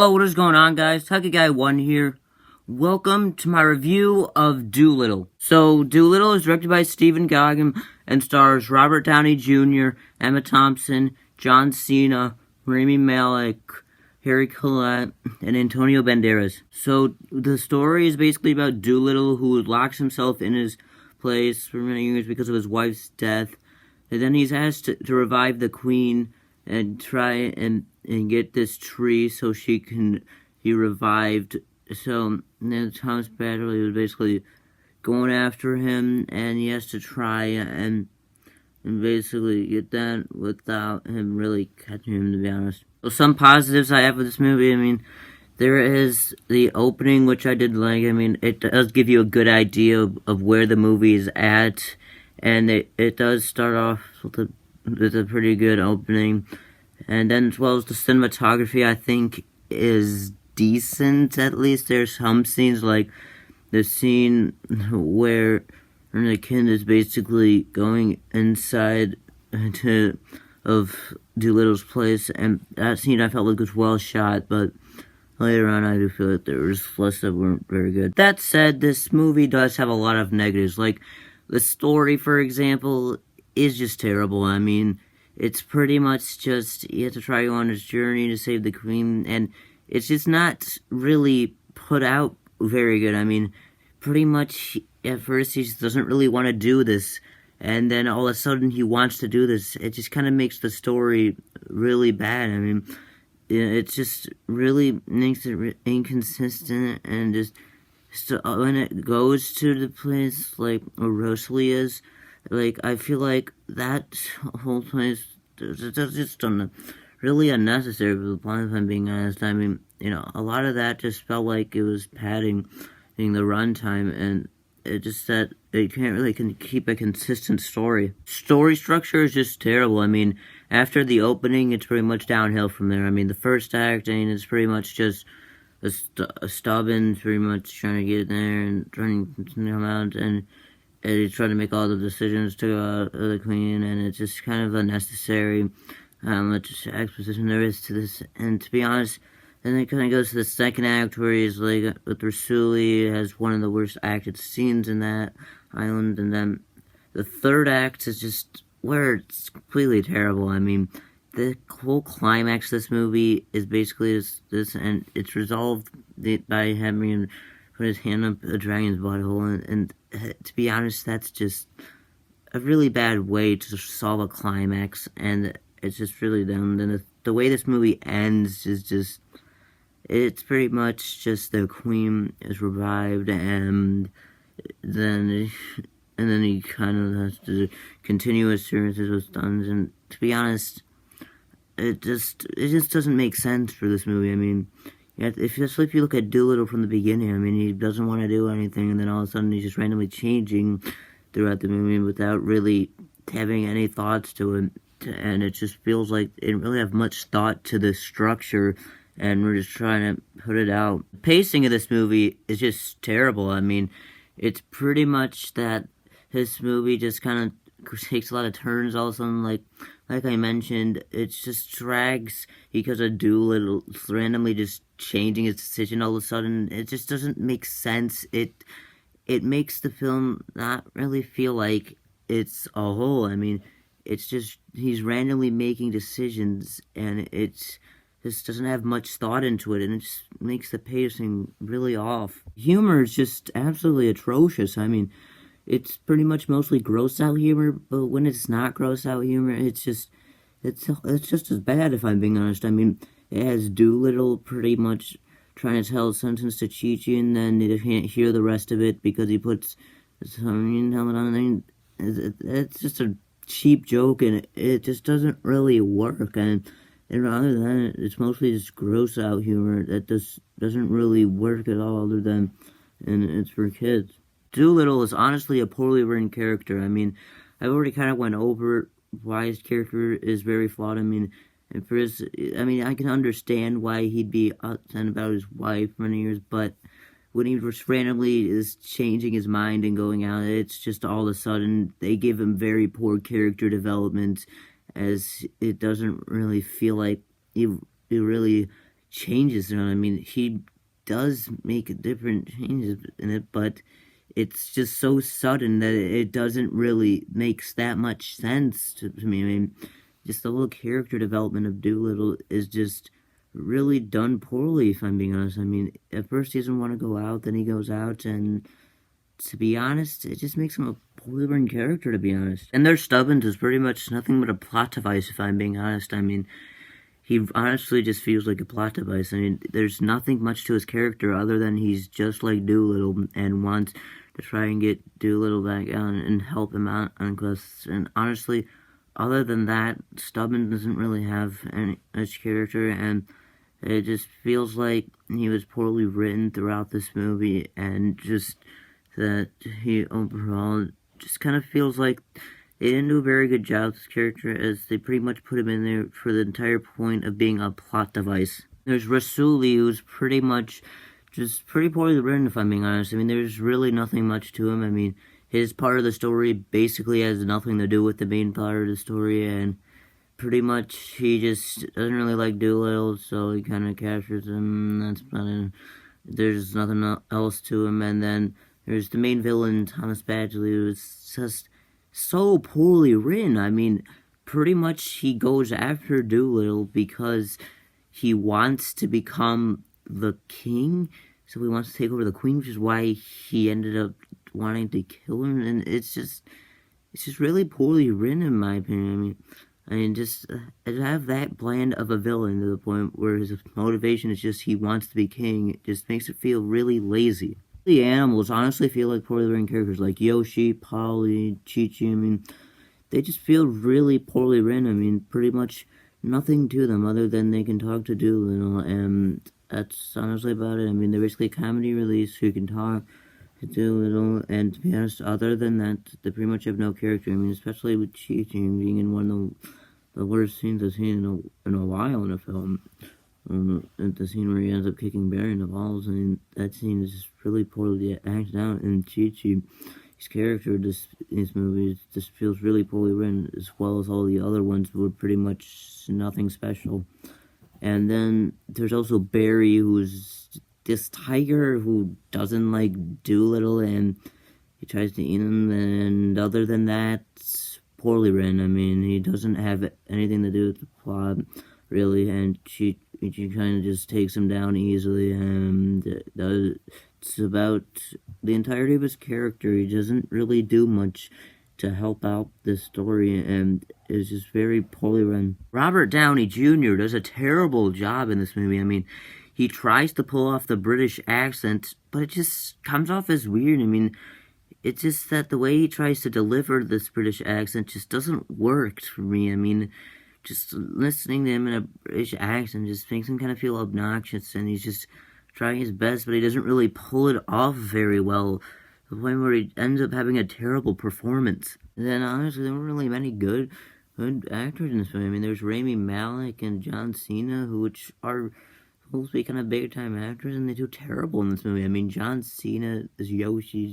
Hello, what is going on, guys? Tucky Guy 1 here. Welcome to my review of Dolittle. So, Dolittle is directed by Stephen Goggin and stars Robert Downey Jr., Emma Thompson, John Cena, Rami Malek, Harry Collette, and Antonio Banderas. So, the story is basically about Dolittle, who locks himself in his place for many years because of his wife's death. And then he's asked to revive the queen and try and get this tree so she can be revived. So then Thomas Badley was basically going after him, and he has to try and basically get that without him really catching him, to be honest. So some positives I have with this movie, I mean, there is the opening, which I did like. I mean, it does give you a good idea of where the movie is at, and it does start off with a pretty good opening. And then, as well as the cinematography, I think is decent. At least there's some scenes, like the scene where the kid is basically going inside of Dolittle's place, and that scene I felt like was well shot, but later on I do feel that there was less that weren't very good. That said, this movie does have a lot of negatives. Like, the story, for example, is just terrible. I mean, it's pretty much just, you have to try on his journey to save the queen, and it's just not really put out very good. I mean, pretty much, at first, he just doesn't really want to do this, and then all of a sudden, he wants to do this. It just kind of makes the story really bad. I mean, it just really makes it inconsistent, and just when it goes to the place, like, where Rosalie is, like, I feel like that whole place is just really unnecessary for the plot, if I'm being honest. I mean, a lot of that just felt like it was padding the runtime, and it just that it can't really keep a consistent story. Story structure is just terrible. I mean, after the opening, it's pretty much downhill from there. I mean, the first act, is pretty much just a stubborn, pretty much trying to get there and trying to come out, and he's trying to make all the decisions to go out of the queen, and it's just kind of unnecessary how much exposition there is to this. And to be honest, then it kind of goes to the second act where he's like with Rasuli, has one of the worst acted scenes in that island, and then the third act is just where it's completely terrible. I mean, the whole climax of this movie is basically this, and it's resolved by having him put his hand up a dragon's butthole, and to be honest, that's just a really bad way to solve a climax, and it's just really dumb. Then the way this movie ends is just, it's pretty much just the queen is revived, and then he kind of has to continue his series with Duns, and to be honest, it just doesn't make sense for this movie. I mean, especially if you look at Dolittle from the beginning, I mean, he doesn't want to do anything, and then all of a sudden he's just randomly changing throughout the movie without really having any thoughts to it, and it just feels like it didn't really have much thought to the structure, and we're just trying to put it out. The pacing of this movie is just terrible. I mean, it's pretty much that this movie just kind of takes a lot of turns all of a sudden, like I mentioned, it just drags because of Dolittle randomly just changing his decision all of a sudden. It just doesn't make sense. It makes the film not really feel like it's a whole. I mean, it's just, he's randomly making decisions, and it just doesn't have much thought into it, and it just makes the pacing really off. Humor is just absolutely atrocious. I mean, it's pretty much mostly gross out humor, but when it's not gross out humor, it's just as bad, if I'm being honest. I mean, it has Dolittle pretty much trying to tell a sentence to Chi-Chi, and then they can't hear the rest of it because he puts his helmet on. It's just a cheap joke, and it just doesn't really work. And rather than that, it's mostly just gross out humor that just doesn't really work at all, other than, and it's for kids. Dolittle is honestly a poorly written character. I mean, I've already kind of went over why his character is very flawed. I mean, and for his, I mean, I can understand why he'd be upset about his wife for many years, but when he just randomly is changing his mind and going out, it's just all of a sudden they give him very poor character development, as it doesn't really feel like he really changes in it. I mean, he does make different changes in it, but it's just so sudden that it doesn't really makes that much sense to me. I mean, just the whole character development of Dolittle is just really done poorly, if I'm being honest. I mean, at first he doesn't want to go out, then he goes out, and to be honest, it just makes him a poorly written character, to be honest. And their Stubbins is pretty much nothing but a plot device, if I'm being honest. I mean, he honestly just feels like a plot device. I mean, there's nothing much to his character other than he's just like Dolittle and wants to try and get Dolittle back out and help him out on quests. And honestly, other than that, Stubbins doesn't really have any much character, and it just feels like he was poorly written throughout this movie, and just that he overall just kind of feels like they didn't do a very good job with this character, as they pretty much put him in there for the entire point of being a plot device. There's Rasuli, who's pretty much just pretty poorly written, if I'm being honest. I mean, there's really nothing much to him. I mean, his part of the story basically has nothing to do with the main part of the story, and pretty much he just doesn't really like Dolittle, so he kind of captures him. That's about it. There's nothing else to him, and then there's the main villain, Thomas Badgley, who's just so poorly written. I mean, pretty much he goes after Dolittle because he wants to become the king, so he wants to take over the queen, which is why he ended up wanting to kill him, and it's just really poorly written, in my opinion. I mean, just to have that bland of a villain to the point where his motivation is just he wants to be king, it just makes it feel really lazy. The animals honestly feel like poorly written characters, like Yoshi, Polly, Chi-Chi. I mean, they just feel really poorly written. I mean, pretty much nothing to them other than they can talk to Dolittle, and that's honestly about it. I mean, they're basically comedy reliefs who can talk to Dolittle, and to be honest, other than that, they pretty much have no character. I mean, especially with Chi-Chi being in one of the worst scenes I've seen in a while in a film. The scene where he ends up kicking Barry in the balls, I mean, that scene is just really poorly acted out, and Chi-Chi, his character in this movie just feels really poorly written, as well as all the other ones were pretty much nothing special. And then there's also Barry, who's this tiger who doesn't like Dolittle, and he tries to eat him, and other than that, poorly written. I mean, he doesn't have anything to do with the plot, really, and she kind of just takes him down easily, and it's about the entirety of his character. He doesn't really do much to help out this story, and is just very poorly run. Robert Downey Jr. does a terrible job in this movie. I mean, he tries to pull off the British accent, but it just comes off as weird. I mean, it's just that the way he tries to deliver this British accent just doesn't work for me. I mean, just listening to him in a British accent just makes him kind of feel obnoxious, and he's just trying his best, but he doesn't really pull it off very well, to the point where he ends up having a terrible performance. And then, honestly, there weren't really many good actors in this film. I mean, there's Rami Malek and John Cena, which are supposed to be kind of big-time actors, and they do terrible in this movie. I mean, John Cena as Yoshi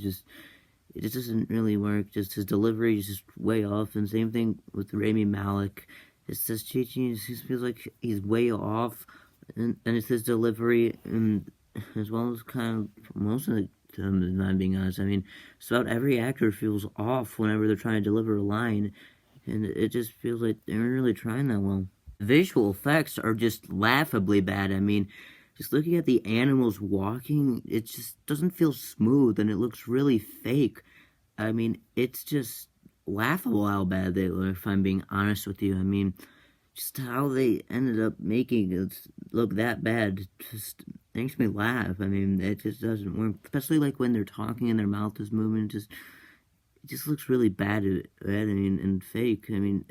it just doesn't really work. Just his delivery is just way off, and same thing with Rami Malek. It's just Chi-Chi just feels like he's way off, and it's his delivery, and as well as kind of most of the time, if I'm being honest. I mean, just about every actor feels off whenever they're trying to deliver a line, and it just feels like they aren't really trying that well. Visual effects are just laughably bad. I mean, just looking at the animals walking, it just doesn't feel smooth, and it looks really fake. I mean, it's just laughable how bad they look, if I'm being honest with you. I mean, just how they ended up making it look that bad just makes me laugh. I mean, it just doesn't work, especially like when they're talking and their mouth is moving. It just looks really bad, and fake. I mean,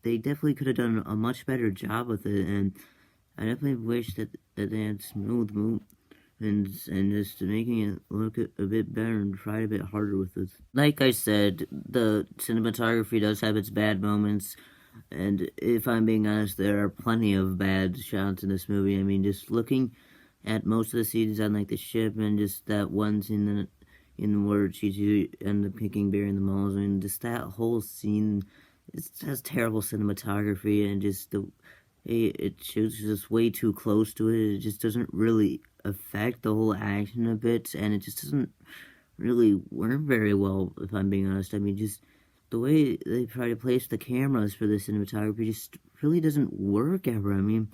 they definitely could have done a much better job with it, and I definitely wish that they had smooth move and just making it look a bit better and try a bit harder with it. Like I said, the cinematography does have its bad moments, and if I'm being honest, there are plenty of bad shots in this movie. I mean, just looking at most of the scenes on like the ship, and just that one scene in where Chi-Chi ended up kicking Barry in the malls, I mean, just that whole scene, it has terrible cinematography, and just the it shoots just way too close to it. It just doesn't really affect the whole action a bit, and it just doesn't really work very well, if I'm being honest. I mean, just the way they try to place the cameras for the cinematography just really doesn't work ever. I mean,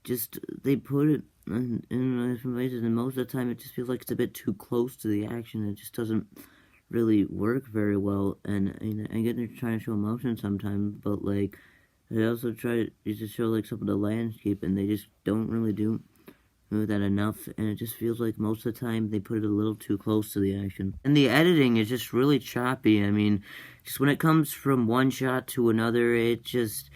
just they put it in different places, and most of the time it just feels like it's a bit too close to the action. It just doesn't really work very well, and I get they're trying to show emotion sometimes, but like they also try to show like some of the landscape, and they just don't really do that enough, and it just feels like most of the time they put it a little too close to the action. And the editing is just really choppy. I mean, just when it comes from one shot to another, it just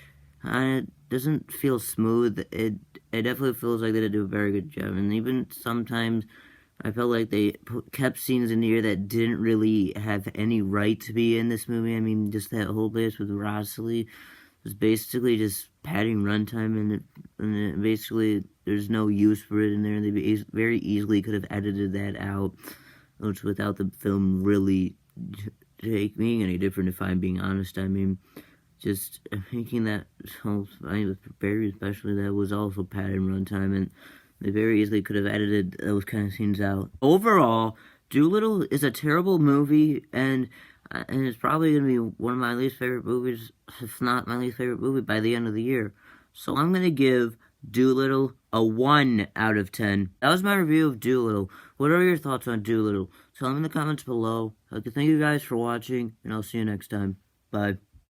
doesn't feel smooth. It definitely feels like they did do a very good job, and even sometimes I felt like they kept scenes in here that didn't really have any right to be in this movie. I mean, just that whole place with Rosalie was basically just padding runtime, and it basically there's no use for it in there. They very easily could have edited that out, which without the film really being any different, if I'm being honest. I mean, just thinking that whole very especially that was also padding runtime, and they very easily could have edited those kind of scenes out. Overall, Dolittle is a terrible movie, and it's probably going to be one of my least favorite movies, if not my least favorite movie by the end of the year. So I'm going to give Dolittle a 1 out of 10. That was my review of Dolittle. What are your thoughts on Dolittle? Tell me in the comments below. Thank you guys for watching, and I'll see you next time. Bye.